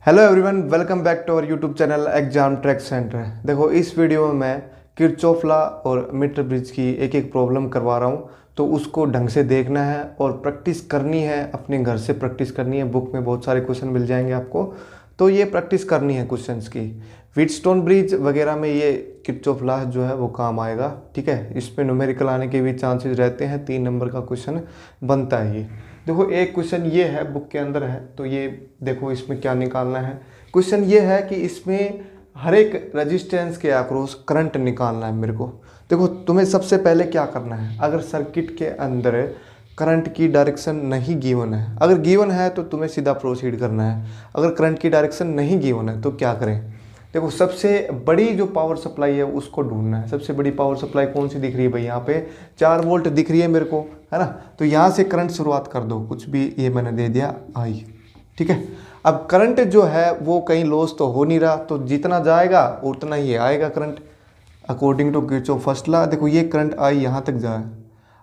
Hello everyone, welcome back to our YouTube channel exam track centre. देखो, इस video में मैं किरचॉफ लॉ और मीटर ब्रिज की एक एक प्रॉब्लम करवा रहा हूँ। तो उसको ढंग से देखना है और प्रैक्टिस करनी है, अपने घर से प्रैक्टिस करनी है। बुक में बहुत सारे क्वेश्चन मिल जाएंगे आपको, तो ये प्रैक्टिस करनी है क्वेश्चंस की। व्हीटस्टोन ब्रिज वगैरह में ये किरचॉफ लॉ जो है वो काम आएगा। ठीक है, इसमें न्यूमेरिकल आने के भी चांसेस रहते हैं। 3 नंबर का क्वेश्चन बनता है ये। देखो, एक क्वेश्चन ये है, बुक के अंदर है, तो ये देखो इसमें क्या निकालना है। क्वेश्चन ये है कि इसमें हर एक रेजिस्टेंस के अक्रॉस करंट निकालना है मेरे को। देखो, तुम्हें सबसे पहले क्या करना है, अगर सर्किट के अंदर करंट की डायरेक्शन नहीं गिवन है, अगर गिवन है तो तुम्हें सीधा प्रोसीड करना है। अगर करंट की डायरेक्शन नहीं गिवन है तो क्या करें। देखो, सबसे बड़ी जो पावर सप्लाई है उसको ढूंढना है। सबसे बड़ी पावर सप्लाई कौन सी दिख रही है भाई, यहाँ पे 4 वोल्ट दिख रही है मेरे को, है ना। तो यहाँ से करंट शुरुआत कर दो, कुछ भी, ये मैंने दे दिया आई। ठीक है, अब करंट जो है वो कहीं लॉस तो हो नहीं रहा, तो जितना जाएगा उतना ही आएगा current according to Kirchhoff first law. देखो, ये करंट आई यहाँ तक जाए।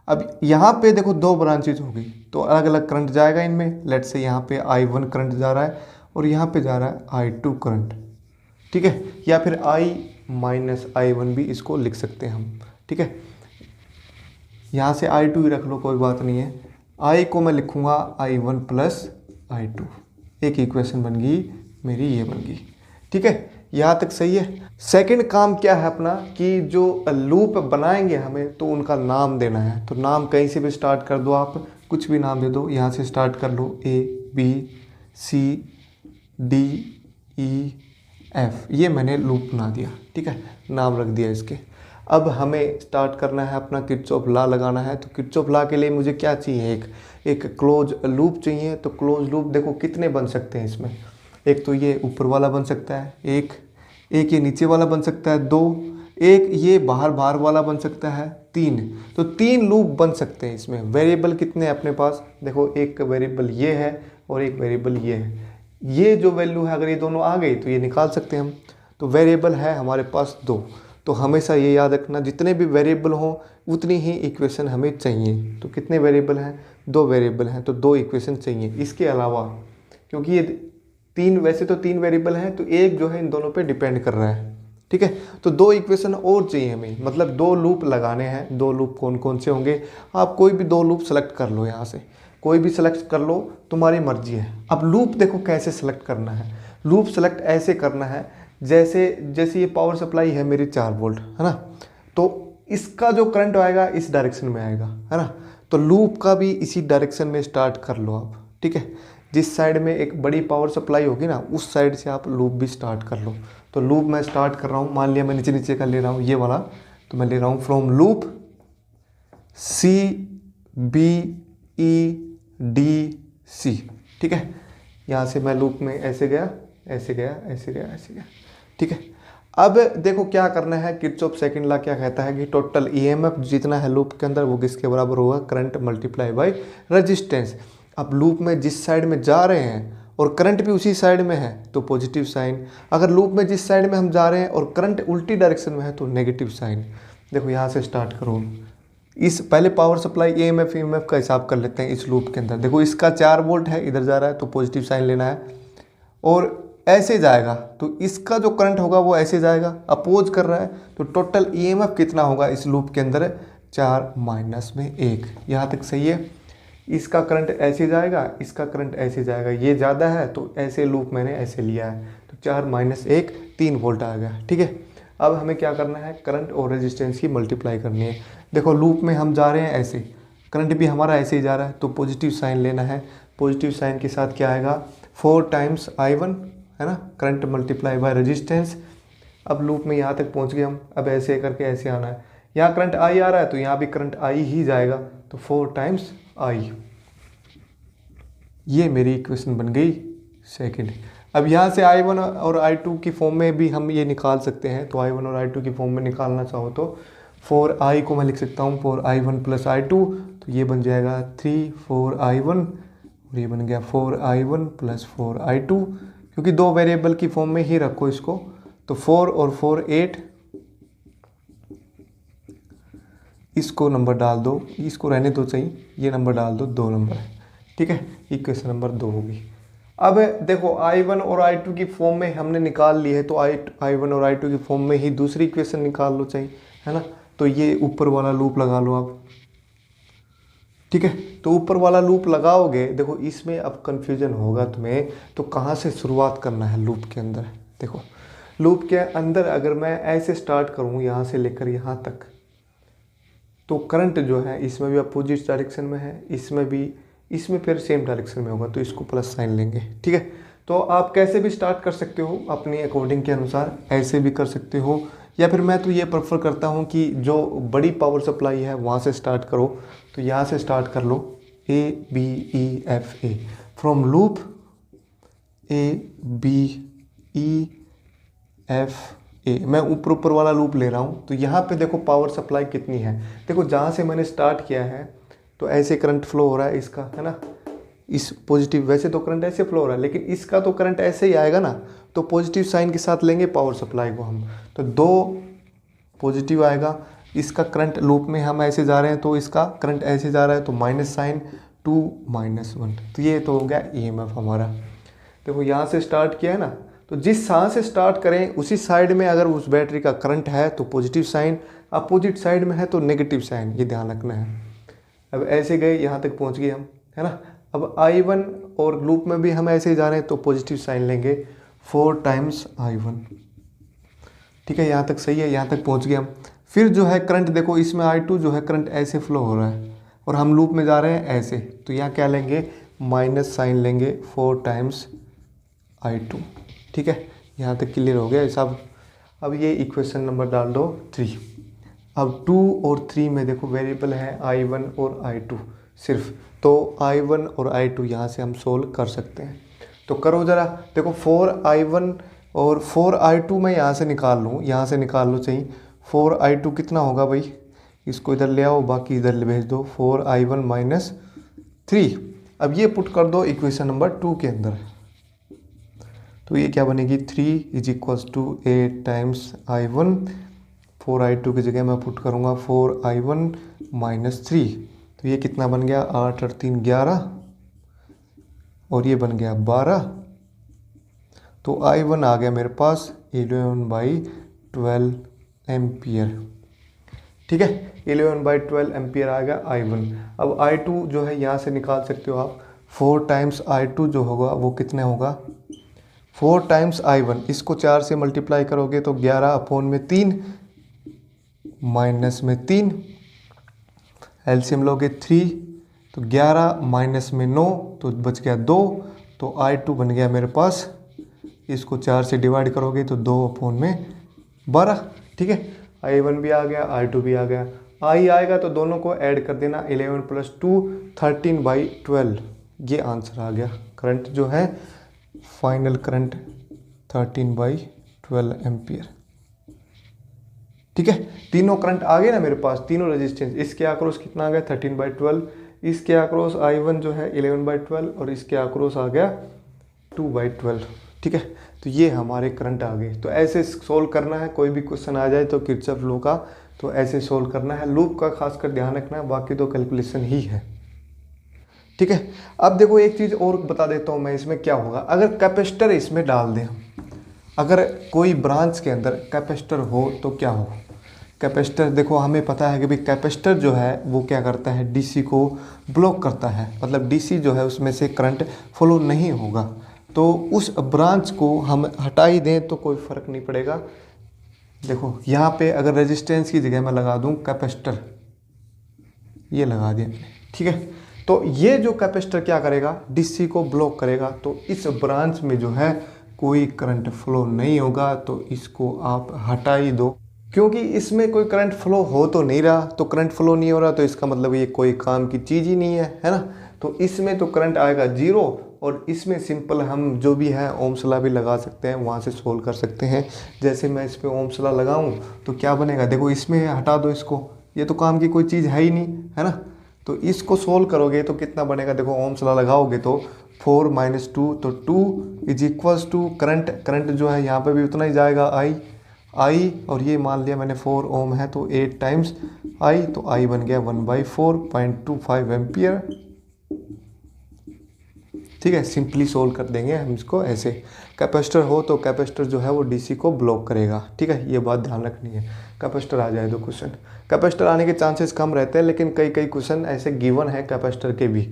अब यहाँ पे देखो 2 ब्रांचेज होगी, तो अलग अलग करंट जाएगा इनमें। लेट से यहाँ पे I1 करंट जा रहा है और यहाँ पे जा रहा है I2 करंट। ठीक है, या फिर I माइनस I1 भी इसको लिख सकते हैं हम। ठीक है, यहाँ से I2 ही रख लो, कोई बात नहीं है। I को मैं लिखूंगा I1 प्लस I2। एक इक्वेशन बन गई मेरी, ये बन गई। ठीक है, यहाँ तक सही है। सेकंड काम क्या है अपना, कि जो लूप बनाएंगे हमें तो उनका नाम देना है। तो नाम कहीं से भी स्टार्ट कर दो, आप कुछ भी नाम दे दो। यहाँ से स्टार्ट कर लो, ABCDEF, ये मैंने लूप बना दिया। ठीक है, नाम रख दिया इसके। अब हमें स्टार्ट करना है अपना किरचॉफ लॉ लगाना है। तो किरचॉफ लॉ के लिए मुझे क्या चाहिए, एक क्लोज लूप चाहिए। तो क्लोज लूप देखो कितने बन सकते हैं इसमें। एक तो ये ऊपर वाला बन सकता है, एक ये नीचे वाला बन सकता है, 2, एक ये बाहर बाहर वाला बन सकता है, 3। तो 3 लूप बन सकते हैं इसमें। वेरिएबल कितने हैं अपने पास, देखो एक वेरिएबल ये है और एक वेरिएबल ये है। ये जो वैल्यू है अगर ये दोनों आ गई तो ये निकाल सकते हैं हम। तो वेरिएबल है हमारे पास 2। तो हमेशा ये याद रखना, जितने भी वेरिएबल हों उतनी ही इक्वेशन हमें चाहिए। तो कितने वेरिएबल हैं, 2 वेरिएबल हैं, तो 2 इक्वेशन चाहिए। इसके अलावा, क्योंकि ये 3, वैसे तो 3 वेरिएबल हैं, तो एक जो है इन दोनों पे डिपेंड कर रहा है। ठीक है, तो 2 इक्वेशन और चाहिए हमें, मतलब 2 लूप लगाने हैं। 2 लूप कौन कौन से होंगे, आप कोई भी 2 लूप सेलेक्ट कर लो, यहाँ से कोई भी सेलेक्ट कर लो, तुम्हारी मर्जी है। अब लूप देखो कैसे सेलेक्ट करना है। लूप सेलेक्ट ऐसे करना है जैसे ये पावर सप्लाई है मेरी 4 वोल्ट, है ना। तो इसका जो करंट आएगा इस डायरेक्शन में आएगा, है ना। तो लूप का भी इसी डायरेक्शन में स्टार्ट कर लो आप। ठीक है, जिस साइड में एक बड़ी पावर सप्लाई होगी ना, उस साइड से आप लूप भी स्टार्ट कर लो। तो लूप मैं स्टार्ट कर रहा हूँ, मान लिया मैं नीचे नीचे का ले रहा हूँ, ये वाला। तो मैं ले रहा हूँ फ्रॉम लूप CBEDC। ठीक है, यहाँ से मैं लूप में ऐसे गया, ऐसे गया, ऐसे गया, ऐसे गया। ठीक है, अब देखो क्या करना है। किरचॉफ सेकंड लॉ क्या कहता है कि टोटल EMF जितना है लूप के अंदर वो किसके बराबर होगा, करंट मल्टीप्लाई बाय रेजिस्टेंस। अब लूप में जिस साइड में जा रहे हैं और करंट भी उसी साइड में है तो पॉजिटिव साइन। अगर लूप में जिस साइड में हम जा रहे हैं और करंट उल्टी डायरेक्शन में है तो नेगेटिव साइन। देखो, यहाँ से स्टार्ट करो। इस पहले पावर सप्लाई EMF का हिसाब कर लेते हैं इस लूप के अंदर। देखो, इसका 4 वोल्ट है, इधर जा रहा है तो पॉजिटिव साइन लेना है, और ऐसे जाएगा तो इसका जो करंट होगा वो ऐसे जाएगा, अपोज कर रहा है। तो टोटल EMF कितना होगा इस लूप के अंदर, 4 माइनस में 1। यहाँ तक सही है। इसका करंट ऐसे जाएगा, इसका करंट ऐसे जाएगा, ये ज़्यादा है तो ऐसे लूप मैंने ऐसे लिया है। तो 4 माइनस 1, 3 वोल्ट आ गया। ठीक है, अब हमें क्या करना है, करंट और रेजिस्टेंस की मल्टीप्लाई करनी है। देखो, लूप में हम जा रहे हैं ऐसे, करंट भी हमारा ऐसे ही जा रहा है, तो पॉजिटिव साइन लेना है। पॉजिटिव साइन के साथ क्या आएगा, 4 टाइम्स I1, है ना, करंट मल्टीप्लाई बाय रेजिस्टेंस। अब लूप में यहाँ तक पहुँच गए हम। अब ऐसे करके ऐसे आना है, यहाँ करंट I आ रहा है तो यहाँ भी करंट I ही जाएगा, तो 4 टाइम्स I। ये मेरी इक्वेशन बन गई सेकंड। अब यहाँ से I1 और I2 की फॉर्म में भी हम ये निकाल सकते हैं। तो I1 और I2 की फॉर्म में निकालना चाहो तो 4I को मैं लिख सकता हूँ 4I1 प्लस I2, तो ये बन जाएगा 3 4I1, और ये बन गया 4I1 प्लस 4I2, क्योंकि 2 वेरिएबल की फॉर्म में ही रखो इसको। तो 4 और 4 8, इसको नंबर डाल दो, इसको रहने दो सही, ये नंबर डाल दो, 2 नंबर है। ठीक है, इक्वेशन नंबर 2 होगी। अब देखो I1 और I2 की फॉर्म में हमने निकाल ली है, तो I1 और I2 की फॉर्म में ही दूसरी इक्वेशन निकाल लो चाहिए, है ना। तो ये ऊपर वाला लूप लगा लो आप, ठीक है। तो ऊपर वाला लूप लगाओगे, देखो इसमें अब कंफ्यूजन होगा तुम्हें, तो कहाँ से शुरुआत करना है लूप के अंदर। देखो लूप के अंदर अगर मैं ऐसे स्टार्ट करूँ यहाँ से लेकर यहाँ तक, तो करंट जो है इसमें भी अपोजिट डायरेक्शन में है, इसमें भी, इसमें फिर सेम डायरेक्शन में होगा, तो इसको प्लस साइन लेंगे, ठीक है। तो आप कैसे भी स्टार्ट कर सकते हो अपनी अकॉर्डिंग के अनुसार, ऐसे भी कर सकते हो, या फिर मैं तो ये प्रेफर करता हूँ कि जो बड़ी पावर सप्लाई है वहाँ से स्टार्ट करो। तो यहाँ से स्टार्ट कर लो, ABEFA फ्रॉम लूप ABEFA। मैं ऊपर वाला लूप ले रहा हूँ। तो यहाँ पे देखो पावर सप्लाई कितनी है, देखो जहाँ से मैंने स्टार्ट किया है तो ऐसे करंट फ्लो हो रहा है इसका, है ना, इस पॉजिटिव, वैसे तो करंट ऐसे फ्लो हो रहा है, लेकिन इसका तो करंट ऐसे ही आएगा ना, तो पॉजिटिव साइन के साथ लेंगे पावर सप्लाई को हम, तो 2 पॉजिटिव आएगा। इसका करंट लूप में हम ऐसे जा रहे हैं तो इसका करंट ऐसे जा रहा है, तो माइनस साइन 2 -1, तो ये तो हो गया EMF हमारा। देखो यहाँ से स्टार्ट किया है ना, तो जिस साइड से स्टार्ट करें उसी साइड में अगर उस बैटरी का करंट है तो पॉजिटिव साइन, अपोजिट साइड में है तो नेगेटिव साइन, ये ध्यान रखना है। अब ऐसे गए यहाँ तक पहुँच गए हम, है ना। अब I1 और लूप में भी हम ऐसे ही जा रहे हैं तो पॉजिटिव साइन लेंगे 4 टाइम्स I1, ठीक है। यहाँ तक सही है, यहाँ तक पहुँच गए हम। फिर जो है करंट देखो इसमें I2 जो है करंट ऐसे फ्लो हो रहा है और हम लूप में जा रहे हैं ऐसे, तो यहाँ क्या लेंगे, माइनस साइन लेंगे 4 टाइम्स I2, ठीक है। यहाँ तक क्लियर हो गया सब। अब ये इक्वेशन नंबर डाल दो 3। अब 2 और 3 में देखो वेरिएबल है I1 और I2 सिर्फ, तो I1 और I2 यहाँ से हम सोल्व कर सकते हैं। तो करो ज़रा, देखो 4I1 और 4I2 मैं यहाँ से निकाल लूँ, यहाँ से निकाल लो चाहिए। 4I2 कितना होगा भाई, इसको इधर ले आओ, बाकी इधर भेज दो, 4I1 -3। अब ये पुट कर दो इक्वेशन नंबर 2 के अंदर, तो ये क्या बनेगी, 3 = 8 टाइम्स I1। 4I2 की जगह मैं पुट करूँगा 4I1 -3, तो ये कितना बन गया, 8 और 3 11, और ये बन गया 12। तो I1 आ गया मेरे पास 11/12 एम्पियर, ठीक है। 11/12 एम्पियर आ गया I1। अब I2 जो है यहाँ से निकाल सकते हो आप, 4 टाइम्स I2 जो होगा वो कितने होगा, 4 टाइम्स I1, इसको 4 से मल्टीप्लाई करोगे तो 11/3 माइनस में 3, एलसीएम लोगे 3, तो 11 माइनस में 9 तो बच गया 2, तो I2 बन गया मेरे पास, इसको 4 से डिवाइड करोगे तो 2/12, ठीक है। I1 भी आ गया, I2 भी आ गया, I आएगा तो दोनों को ऐड कर देना, 11 + 2 13/12, ये आंसर आ गया। करंट जो है फाइनल करंट 13/12 एम्पियर, ठीक है। तीनों करंट आ गए ना मेरे पास, तीनों रेजिस्टेंस, इसके आक्रोस कितना आ गया 13/12, इसके आक्रोस I1 जो है 11/12, और इसके आक्रोस आ गया 2/12, ठीक है। तो ये हमारे करंट आ गए। तो ऐसे सोल्व करना है, कोई भी क्वेश्चन आ जाए तो किरचॉफ लॉ का, तो ऐसे सोल्व करना है। लूप का खासकर ध्यान रखना है, बाकी तो कैलकुलेशन ही है, ठीक है। अब देखो एक चीज़ और बता देता हूँ मैं, इसमें क्या होगा अगर कैपेसिटर इसमें डाल दें, अगर कोई ब्रांच के अंदर कैपेसिटर हो तो क्या हो। कैपेसिटर देखो हमें पता है कि भाई कैपेसिटर जो है वो क्या करता है, डीसी को ब्लॉक करता है, मतलब डीसी जो है उसमें से करंट फ्लो नहीं होगा। तो उस ब्रांच को हम हटा ही दें तो कोई फ़र्क नहीं पड़ेगा। देखो यहाँ पे अगर रेजिस्टेंस की जगह मैं लगा दूँ कैपेसिटर, ये लगा दिया, ठीक है। तो ये जो कैपेसिटर क्या करेगा, डीसी को ब्लॉक करेगा, तो इस ब्रांच में जो है कोई करंट फ्लो नहीं होगा, तो इसको आप हटा ही दो, क्योंकि इसमें कोई करंट फ्लो हो तो नहीं रहा। तो करंट फ्लो नहीं हो रहा तो इसका मतलब ये कोई काम की चीज़ ही नहीं है ना। तो इसमें तो करंट आएगा 0, और इसमें सिंपल हम जो भी है ओम्स लॉ भी लगा सकते हैं, वहाँ से सोल्व कर सकते हैं। जैसे मैं इस पर ओम्स लॉ लगाऊँ तो क्या बनेगा, देखो इसमें हटा दो इसको, ये तो काम की कोई चीज़ है ही नहीं, है ना। तो इसको सोल्व करोगे तो कितना बनेगा, देखो ओम्स लॉ लगाओगे तो 4 - 2, तो 2 = करंट जो है यहाँ पे भी उतना ही जाएगा I, और ये मान लिया मैंने 4 ओम है तो 8 टाइम्स I, तो I बन गया 1/4.25 एम्पियर, ठीक है, सिंपली सोल्व कर देंगे हम इसको ऐसे। कैपेसिटर हो तो कैपेसिटर जो है वो डीसी को ब्लॉक करेगा, ठीक है, ये बात ध्यान रखनी है। कैपेसिटर आ जाए तो क्वेश्चन, कैपेसिटर आने के चांसेस कम रहते हैं, लेकिन कई कई क्वेश्चन ऐसे गिवन है कैपेसिटर के भी।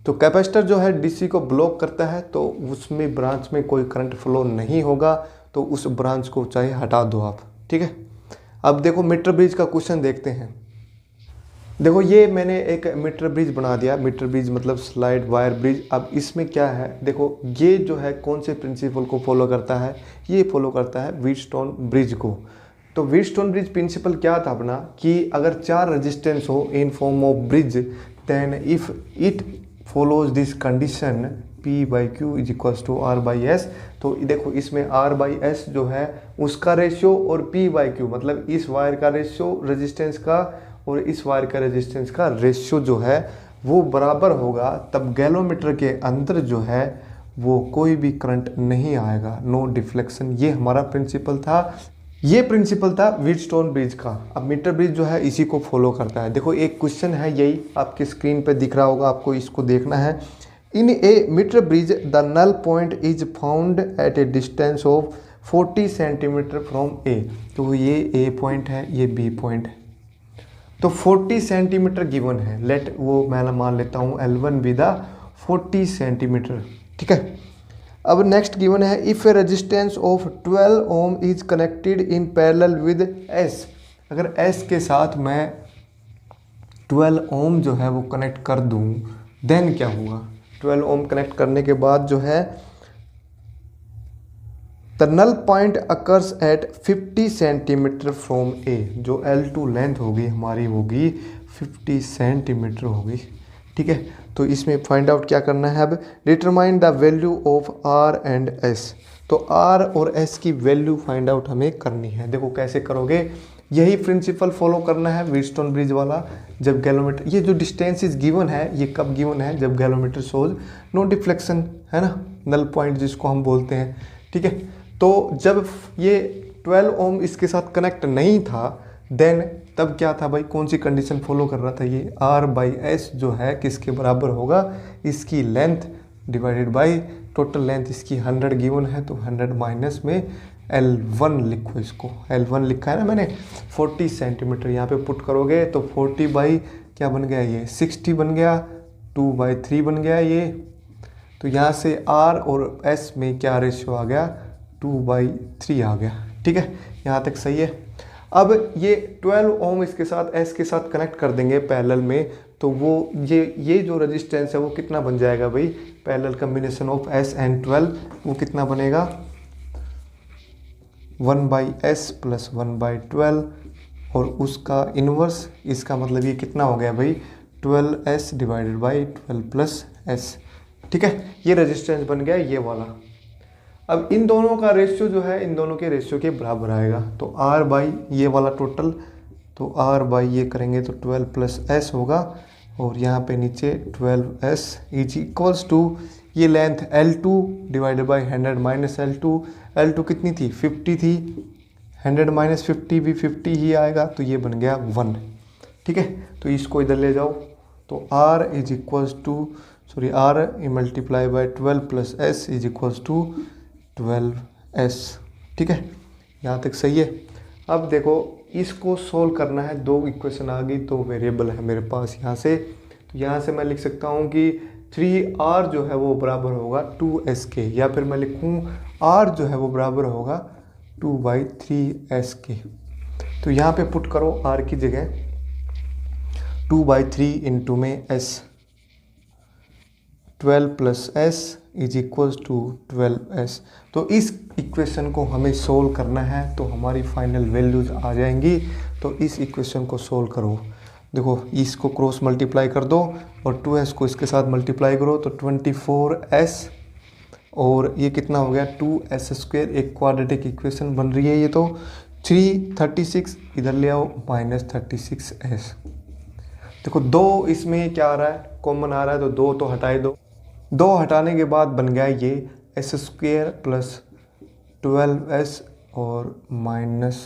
तो कैपेसिटर जो है डीसी को ब्लॉक करता है, तो उसमें ब्रांच में कोई करंट फ्लो नहीं होगा, तो उस ब्रांच को चाहे हटा दो आप, ठीक है। अब देखो मीटर ब्रिज का क्वेश्चन देखते हैं। देखो ये मैंने एक मीटर ब्रिज बना दिया, मीटर ब्रिज मतलब स्लाइड वायर ब्रिज। अब इसमें क्या है, देखो ये जो है कौन से प्रिंसिपल को फॉलो करता है, ये फॉलो करता है व्हीटस्टोन ब्रिज को। तो व्हीटस्टोन ब्रिज प्रिंसिपल क्या था अपना, कि अगर 4 रेजिस्टेंस हो in form of bridge, then if it follows this condition P/Q is equals to R/S। तो देखो इसमें R/S जो है उसका रेशियो और P/Q मतलब इस वायर का रेशियो रेजिस्टेंस का और इस वायर का रेजिस्टेंस का रेशियो जो है वो बराबर होगा, तब गैलोमीटर के अंदर जो है वो कोई भी करंट नहीं आएगा, नो डिफ्लेक्शन। ये हमारा प्रिंसिपल था, ये प्रिंसिपल था व्हीटस्टोन ब्रिज का। अब मीटर ब्रिज जो है इसी को फॉलो करता है। देखो एक क्वेश्चन है, यही आपकी स्क्रीन पे दिख रहा होगा, आपको इसको देखना है। In a metre bridge the null point is found at a distance of 40 centimetre from A. तो ये ए पॉइंट है, ये बी पॉइंट है, तो 40 सेंटीमीटर गिवन है। लेट वो मैं मान लेता हूँ L1 विद 40 सेंटीमीटर, ठीक है। अब नेक्स्ट गिवन है, if a resistance of 12 ohm is connected in parallel with S। अगर S के साथ मैं 12 ओम जो है वो कनेक्ट कर दूं, देन क्या होगा। 12 ओम कनेक्ट करने के बाद जो है the null point occurs at 50 centimetre from A. जो L2 लेंथ होगी हमारी होगी 50 सेंटीमीटर होगी, ठीक है। तो इसमें फाइंड आउट क्या करना है, अब determine the value of R and S। तो R और S की वैल्यू फाइंड आउट हमें करनी है। देखो कैसे करोगे, यही प्रिंसिपल फॉलो करना है व्हीटस्टोन ब्रिज वाला। जब गैलोमीटर, ये जो डिस्टेंस इज गिवन है, ये कब गिवन है, जब गैलोमीटर शोज नो डिफ्लेक्शन, है ना, नल पॉइंट जिसको हम बोलते हैं, ठीक है। तो जब ये 12 ओम इसके साथ कनेक्ट नहीं था, देन तब क्या था भाई, कौन सी कंडीशन फॉलो कर रहा था, ये R/S जो है किसके बराबर होगा, इसकी length divided by total length. इसकी 100 गिवन है, तो 100 माइनस में L1 लिखो, इसको L1 लिखा है ना मैंने, 40 सेंटीमीटर यहाँ पे पुट करोगे तो 40 बाई क्या बन गया, ये 60 बन गया, 2/3 बन गया ये। तो यहाँ से R और S में क्या रेशियो आ गया, 2/3 आ गया, ठीक है, यहाँ तक सही है। अब ये 12 ओम इसके साथ S के साथ कनेक्ट कर देंगे पैरेलल में, तो वो ये जो रेजिस्टेंस है वो कितना बन जाएगा भाई, parallel combination of S and 12 वो कितना बनेगा, 1/S प्लस 1/12 और उसका इन्वर्स, इसका मतलब ये कितना हो गया भाई, 12S divided by 12 plus S, ठीक है। ये रेजिस्टेंस बन गया ये वाला। अब इन दोनों का रेशियो जो है इन दोनों के रेशियो के बराबर आएगा, तो R बाई ये वाला टोटल, तो R बाई ये करेंगे तो 12 प्लस S होगा, और यहाँ पे नीचे 12S इज इक्वल्स टू ये length L2 divided by 100 minus L2। L2 कितनी थी, 50 थी, 100 माइनस 50 भी 50 ही आएगा, तो ये बन गया 1, ठीक है। तो इसको इधर ले जाओ, तो R is equals to R multiply by 12 plus S is equals to 12S, ठीक है, यहाँ तक सही है। अब देखो इसको सोल्व करना है, 2 इक्वेशन आ गई, 2 वेरिएबल है मेरे पास यहाँ से। तो यहाँ से मैं लिख सकता हूँ कि 3R जो है वो बराबर होगा 2S के, या फिर मैं लिखूँ R जो है वो बराबर होगा 2/3S के। तो यहाँ पे पुट करो R की जगह 2/3 इंटू में S, 12 plus S is equals to 12S। तो इस इक्वेशन को हमें सोल्व करना है, तो हमारी फाइनल वैल्यूज आ जाएंगी। तो इस इक्वेशन को सोल्व करो, देखो इसको क्रॉस मल्टीप्लाई कर दो और 2S को इसके साथ मल्टीप्लाई करो, तो 24S और ये कितना हो गया 2S²। एक क्वाड्रेटिक इक्वेशन बन रही है ये, तो 336 इधर ले आओ माइनस 36S। देखो 2 इसमें क्या आ रहा है, कॉमन आ रहा है, तो 2 तो हटाए दो, 2 हटाने के बाद बन गया ये S² प्लस 12S और माइनस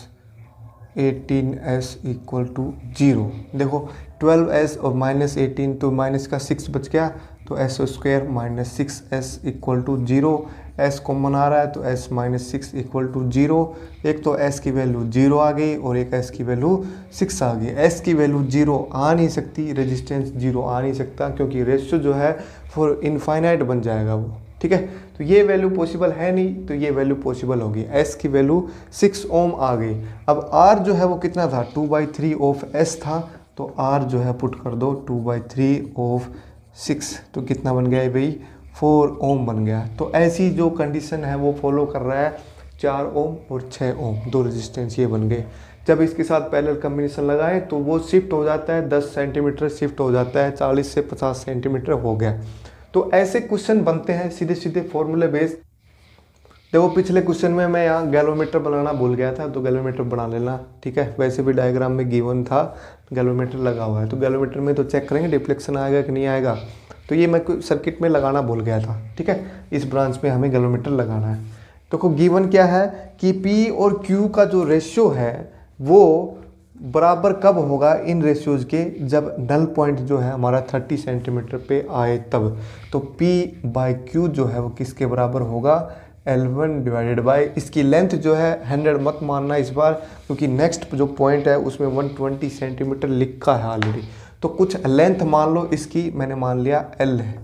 18S इक्वल टू 0। देखो 12S और माइनस 18, तो माइनस का 6 बच गया, तो तो S square minus 6s equal to 0। S common आ रहा है तो s माइनस 6 इक्वल टू 0। एक तो s की वैल्यू 0 आ गई और एक s की वैल्यू 6 आ गई। s की वैल्यू 0 आ नहीं सकती, रेजिस्टेंस 0 आ नहीं सकता, क्योंकि रेशियो जो है फॉर इनफाइनाइट बन जाएगा वो। ठीक है, तो ये वैल्यू पॉसिबल है नहीं, तो ये वैल्यू पॉसिबल होगी। s की वैल्यू 6 ओम आ गई। अब r जो है वो कितना था, 2/3 ऑफ s था, तो r जो है पुट कर दो 2/3 ऑफ 6, तो कितना बन गया भाई, 4 ओम बन गया। तो ऐसी जो कंडीशन है वो फॉलो कर रहा है 4 ओम और 6 ओम, दो रेजिस्टेंस ये बन गए। जब इसके साथ पैरेलल कॉम्बिनेशन लगाए तो वो शिफ्ट हो जाता है, 10 सेंटीमीटर शिफ्ट हो जाता है, 40 से 50 सेंटीमीटर हो गया। तो ऐसे क्वेश्चन बनते हैं सीधे सीधे फॉर्मूले बेस्ड। देखो पिछले क्वेश्चन में मैं यहाँ गैलोमीटर बनाना भूल गया था, तो गैलोमीटर बना लेना। ठीक है, वैसे भी डायग्राम में गिवन था गैलोमीटर लगा हुआ है, तो गैलोमीटर में तो चेक करेंगे डिफ्लेक्शन आएगा कि नहीं आएगा। तो ये मैं सर्किट में लगाना भूल गया था। ठीक है, इस ब्रांच में हमें गैलोमीटर लगाना है। देखो गिवन क्या है कि P और Q का जो रेशियो है वो बराबर कब होगा इन रेशियोज के, जब नल पॉइंट जो है हमारा 30 सेंटीमीटर पे आए तब। तो P/Q जो है वो किसके बराबर होगा, L1 डिवाइडेड बाय, इसकी लेंथ जो है 100 मत मानना इस बार, क्योंकि नेक्स्ट जो पॉइंट है उसमें 120 सेंटीमीटर लिखा है ऑलरेडी। तो कुछ लेंथ मान लो इसकी, मैंने मान लिया L है,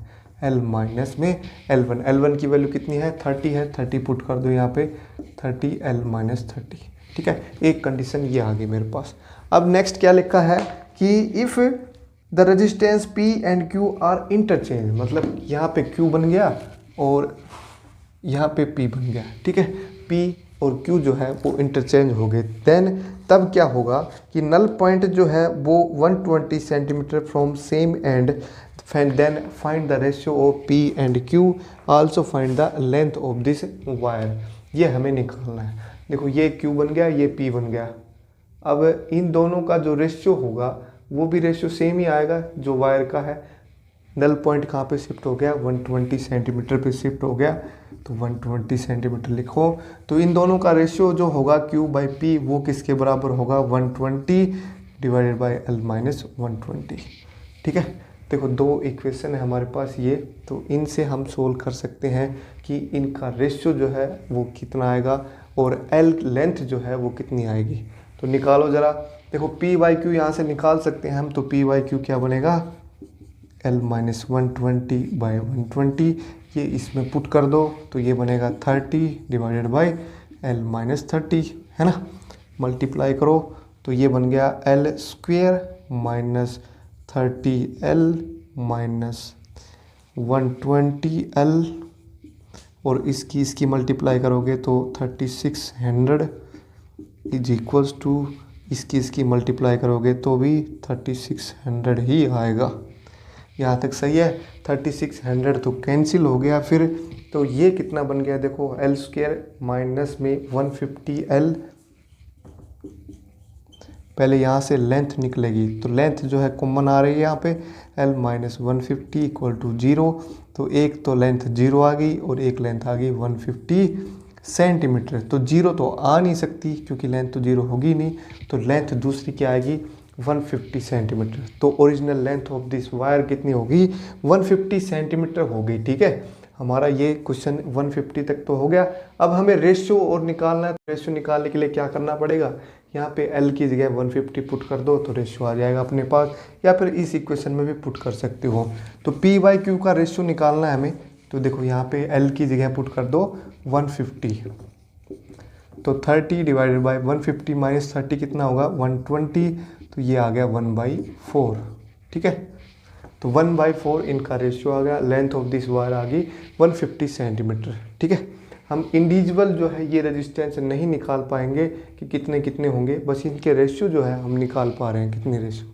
L माइनस में L1 की वैल्यू कितनी है, 30 है, 30 पुट कर दो यहाँ पे, 30 L माइनस 30। ठीक है, एक कंडीशन ये आ गई मेरे पास। अब नेक्स्ट क्या लिखा है कि if the resistance P and Q are interchange, मतलब यहाँ पे Q बन गया और यहाँ पे P बन गया। ठीक है, P और Q जो है वो इंटरचेंज हो गए, देन तब क्या होगा कि नल पॉइंट जो है वो 120 centimetre from same end, then find the ratio of P and Q, also find the length of this wire. ये हमें निकालना है। देखो ये Q बन गया, ये P बन गया। अब इन दोनों का जो रेशियो होगा वो भी रेशियो सेम ही आएगा जो वायर का है। नल पॉइंट कहाँ पे शिफ्ट हो गया, 120 सेंटीमीटर पे शिफ्ट हो गया, तो 120 सेंटीमीटर लिखो। तो इन दोनों का रेशियो जो होगा Q/P वो किसके बराबर होगा, 120 डिवाइडेड बाय L माइनस 120। ठीक है, देखो दो इक्वेशन है हमारे पास ये, तो इनसे हम सोल्व कर सकते हैं कि इनका रेशियो जो है वो कितना आएगा और L लेंथ जो है वो कितनी आएगी। तो निकालो ज़रा। देखो P/Q यहाँ से निकाल सकते हैं हम, तो P/Q क्या बनेगा, L माइनस 120/120, ये इसमें पुट कर दो तो ये बनेगा 30 डिवाइडेड बाय L माइनस 30, है ना। मल्टीप्लाई करो तो ये बन गया L square minus 30L minus 120L, और इसकी मल्टीप्लाई करोगे तो 3600 इज इक्वल्स टू, इसकी मल्टीप्लाई करोगे तो भी 3600 ही आएगा। यहाँ तक सही है। 3600 तो कैंसिल हो गया फिर, तो ये कितना बन गया, देखो L स्क्वायर माइनस में 150L, पहले यहाँ से लेंथ निकलेगी, तो लेंथ जो है कॉमन आ रही है यहाँ पे, L माइनस 150 इक्वल टू 0, तो एक तो लेंथ 0 आ गई और एक लेंथ आ गई 150 सेंटीमीटर। तो 0 तो आ नहीं सकती क्योंकि लेंथ तो 0 होगी नहीं, तो लेंथ दूसरी क्या आएगी, 150 सेंटीमीटर। तो original length of this wire कितनी होगी, 150 सेंटीमीटर हो गई। ठीक है, हमारा ये क्वेश्चन 150 तक तो हो गया। अब हमें रेशियो और निकालना है, तो रेशियो निकालने के लिए क्या करना पड़ेगा, यहाँ पे L की जगह 150 पुट कर दो तो रेशियो आ जाएगा अपने पास, या फिर इस इक्वेशन में भी पुट कर सकते हो। तो P/Q का रेशियो निकालना है हमें, तो देखो यहाँ पे L की जगह पुट कर दो 150, तो 30 डिवाइडेड बाय 150 माइनस 30 कितना होगा, 120, तो ये आ गया 1/4। ठीक है, तो 1/4 इनका रेशियो आ गया। लेंथ ऑफ दिस वायर आ गई 150 सेंटीमीटर। ठीक है, हम इंडिविजुअल जो है ये रेजिस्टेंस नहीं निकाल पाएंगे कि कितने कितने होंगे, बस इनके रेशियो जो है हम निकाल पा रहे हैं कितने रेशियो।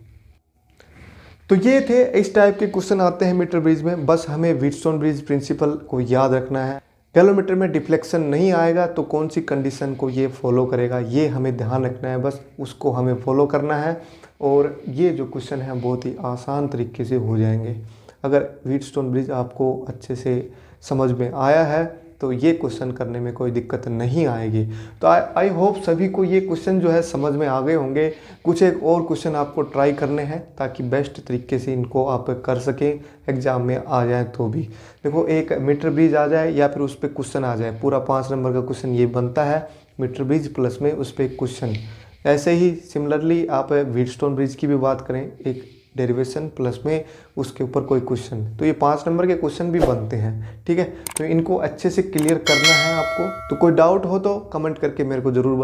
तो ये थे, इस टाइप के क्वेश्चन आते हैं मीटर ब्रिज में। बस हमें व्हीटस्टोन ब्रिज प्रिंसिपल को याद रखना है। गैलोमीटर में डिफ्लेक्शन नहीं आएगा तो कौन सी कंडीशन को ये फॉलो करेगा, ये हमें ध्यान रखना है, बस उसको हमें फॉलो करना है। और ये जो क्वेश्चन है बहुत ही आसान तरीके से हो जाएंगे। अगर व्हीटस्टोन ब्रिज आपको अच्छे से समझ में आया है तो ये क्वेश्चन करने में कोई दिक्कत नहीं आएगी। तो आई होप सभी को ये क्वेश्चन जो है समझ में आ गए होंगे। कुछ एक और क्वेश्चन आपको ट्राई करने हैं ताकि बेस्ट तरीके से इनको आप कर सकें, एग्ज़ाम में आ जाए तो भी। देखो एक मीटर ब्रिज आ जाए या फिर उस पर क्वेश्चन आ जाए, पूरा 5 नंबर का क्वेश्चन ये बनता है, मीटर ब्रिज प्लस में उस पर क्वेश्चन। ऐसे ही सिमिलरली आप व्हीटस्टोन ब्रिज की भी बात करें, एक डेरिवेशन प्लस में उसके ऊपर कोई क्वेश्चन, तो ये 5 नंबर के क्वेश्चन भी बनते हैं। ठीक है, तो इनको अच्छे से क्लियर करना है आपको। तो कोई डाउट हो तो कमेंट करके मेरे को ज़रूर